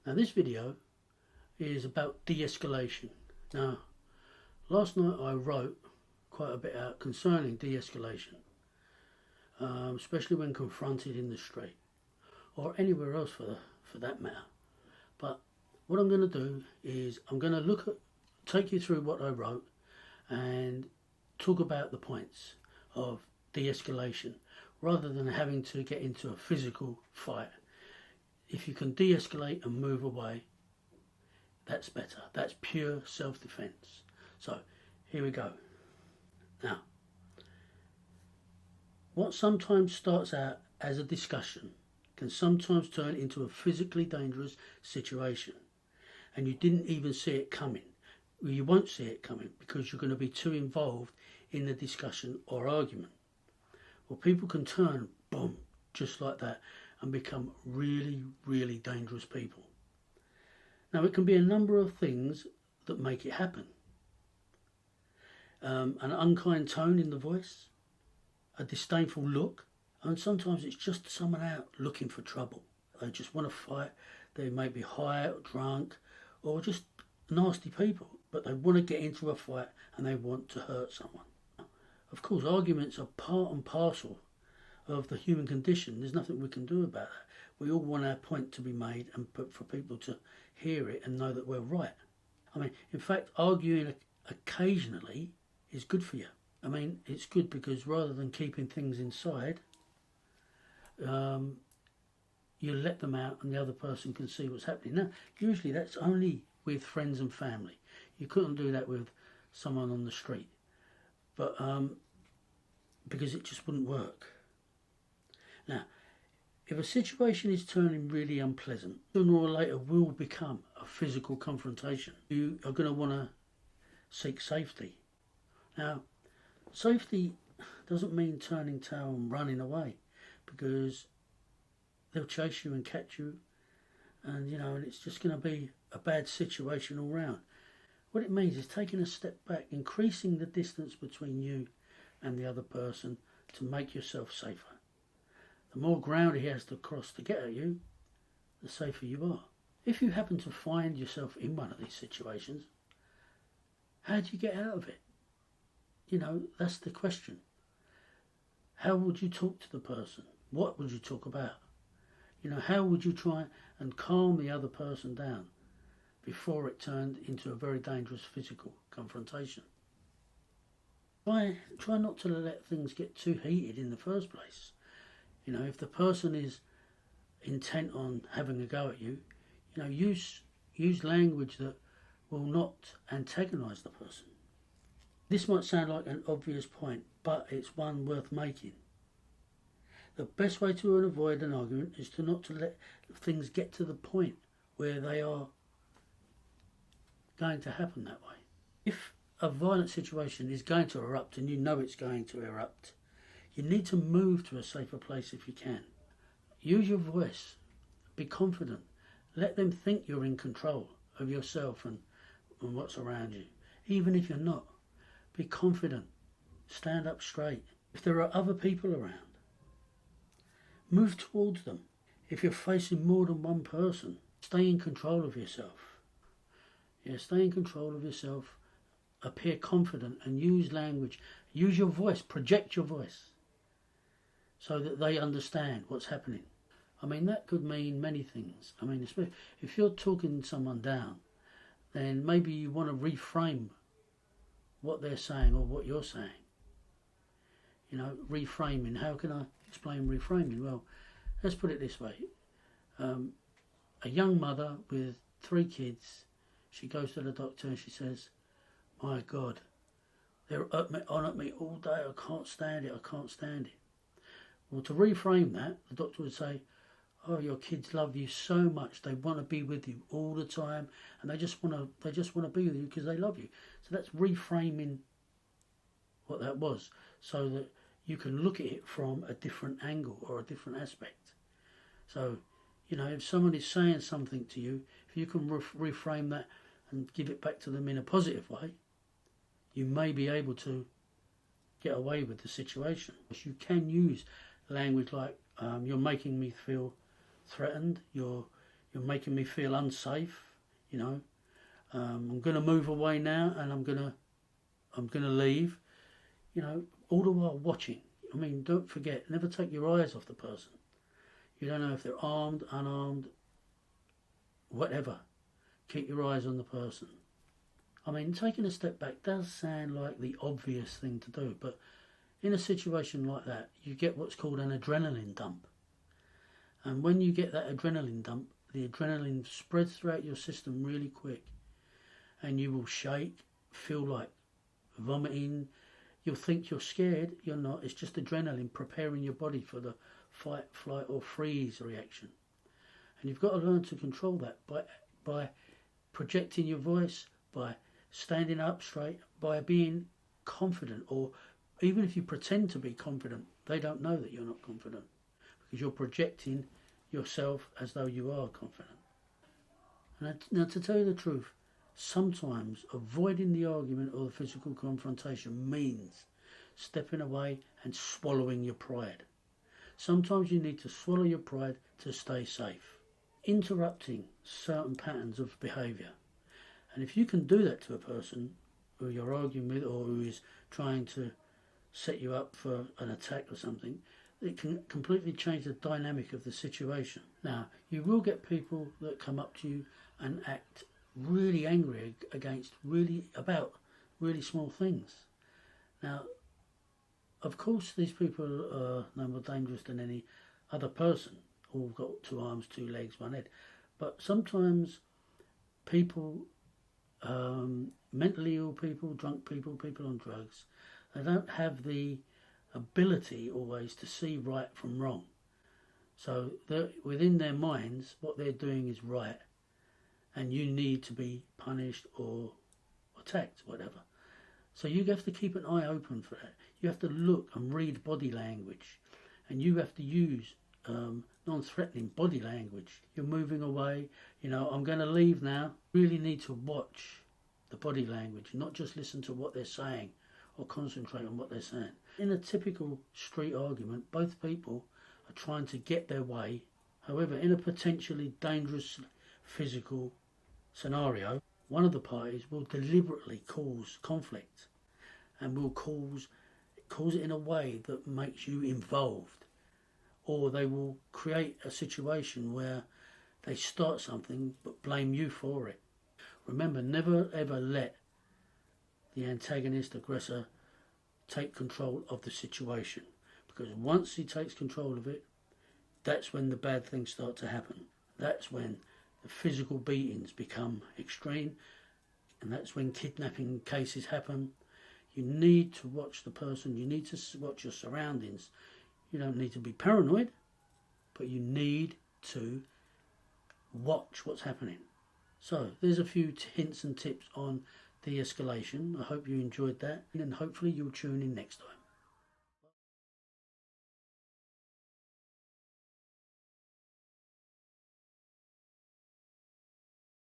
Now this video is about de-escalation. Now last night I wrote quite a bit out concerning de-escalation, especially when confronted in the street or anywhere else for that matter. But what I'm going to do is I'm going to take you through what I wrote and talk about the points of de-escalation rather than having to get into a physical fight. If you can de-escalate and move away, that's better. That's pure self-defense. So here we go. Now, what sometimes starts out as a discussion can sometimes turn into a physically dangerous situation, and you didn't even see it coming. Well, you won't see it coming because you're going to be too involved in the discussion or argument. Well, people can turn, boom, just like that, and become really, really dangerous people. Now, it can be a number of things that make it happen. An unkind tone in the voice, a disdainful look, and sometimes it's just someone out looking for trouble. They just want to fight. They may be high or drunk or just nasty people, but they want to get into a fight and they want to hurt someone. Of course, arguments are part and parcel of the human condition. There's nothing we can do about that. We all want our point to be made and for people to hear it and know that we're right. I mean, in fact, arguing occasionally is good for you. I mean, it's good because rather than keeping things inside, you let them out and the other person can see what's happening. Now, usually that's only with friends and family. You couldn't do that with someone on the street, but because it just wouldn't work. Now, if a situation is turning really unpleasant, sooner or later will become a physical confrontation. You are going to want to seek safety. Now, safety doesn't mean turning tail and running away, because they'll chase you and catch you, and and it's just going to be a bad situation all round. What it means is taking a step back, increasing the distance between you and the other person to make yourself safer. The more ground he has to cross to get at you, the safer you are. If you happen to find yourself in one of these situations, how do you get out of it? That's the question. How would you talk to the person? What would you talk about? How would you try and calm the other person down before it turned into a very dangerous physical confrontation? Try not to let things get too heated in the first place. If the person is intent on having a go at you, use language that will not antagonise the person. This might sound like an obvious point, but it's one worth making. The best way to avoid an argument is not to let things get to the point where they are going to happen that way. If a violent situation is going to erupt and you know it's going to erupt, you need to move to a safer place if you can. Use your voice. Be confident. Let them think you're in control of yourself and what's around you. Even if you're not, be confident. Stand up straight. If there are other people around, move towards them. If you're facing more than one person, stay in control of yourself. Stay in control of yourself. Appear confident and use language. Use your voice. Project your voice so that they understand what's happening. I mean, that could mean many things. I mean, if you're talking someone down, then maybe you want to reframe what they're saying or what you're saying. Reframing. How can I explain reframing? Well, let's put it this way. A young mother with 3 kids, she goes to the doctor and she says, "My God, they're on at me all day. I can't stand it. I can't stand it." Well, to reframe that, the doctor would say, "Oh, your kids love you so much. They want to be with you all the time, and they just want to be with you because they love you." So that's reframing what that was, so that you can look at it from a different angle or a different aspect. So, if someone is saying something to you, if you can reframe that and give it back to them in a positive way, you may be able to get away with the situation. You can use language like, "You're making me feel threatened. You're you're making me feel unsafe, you know. I'm going to move away now, and I'm going to leave, you know, all the while watching. I mean, don't forget, never take your eyes off the person. You don't know if they're armed, unarmed, whatever. Keep your eyes on the person. I mean, taking a step back does sound like the obvious thing to do, but in a situation like that, you get what's called an adrenaline dump. And when you get that adrenaline dump, the adrenaline spreads throughout your system really quick, and you will shake, feel like vomiting. You'll think you're scared. You're not. It's just adrenaline preparing your body for the fight, flight or freeze reaction. And you've got to learn to control that by projecting your voice, by standing up straight, by being confident. Or even if you pretend to be confident, they don't know that you're not confident, because you're projecting yourself as though you are confident. And now, to tell you the truth, sometimes avoiding the argument or the physical confrontation means stepping away and swallowing your pride. Sometimes you need to swallow your pride to stay safe. Interrupting certain patterns of behaviour. And if you can do that to a person who you're arguing with, or who is trying to set you up for an attack or something, it can completely change the dynamic of the situation. Now, you will get people that come up to you and act really angry about really small things. Now, of course, these people are no more dangerous than any other person. All got 2 arms, 2 legs, 1 head. But sometimes people, mentally ill people, drunk people, people on drugs, they don't have the ability always to see right from wrong. So within their minds, what they're doing is right, and you need to be punished or attacked, whatever. So you have to keep an eye open for that. You have to look and read body language, and you have to use non-threatening body language. You're moving away, you know, I'm going to leave now. Really need to watch the body language, not just listen to what they're saying or concentrate on what they're saying. In a typical street argument, both people are trying to get their way. However, in a potentially dangerous physical scenario, one of the parties will deliberately cause conflict and will cause it in a way that makes you involved, or they will create a situation where they start something but blame you for it. Remember, never ever let the antagonist, aggressor, take control of the situation, because once he takes control of it, that's when the bad things start to happen. That's when the physical beatings become extreme, and that's when kidnapping cases happen. You need to watch the person. You need to watch your surroundings. You don't need to be paranoid, but you need to watch what's happening. So there's a few hints and tips on de-escalation. I hope you enjoyed that, and hopefully you'll tune in next time.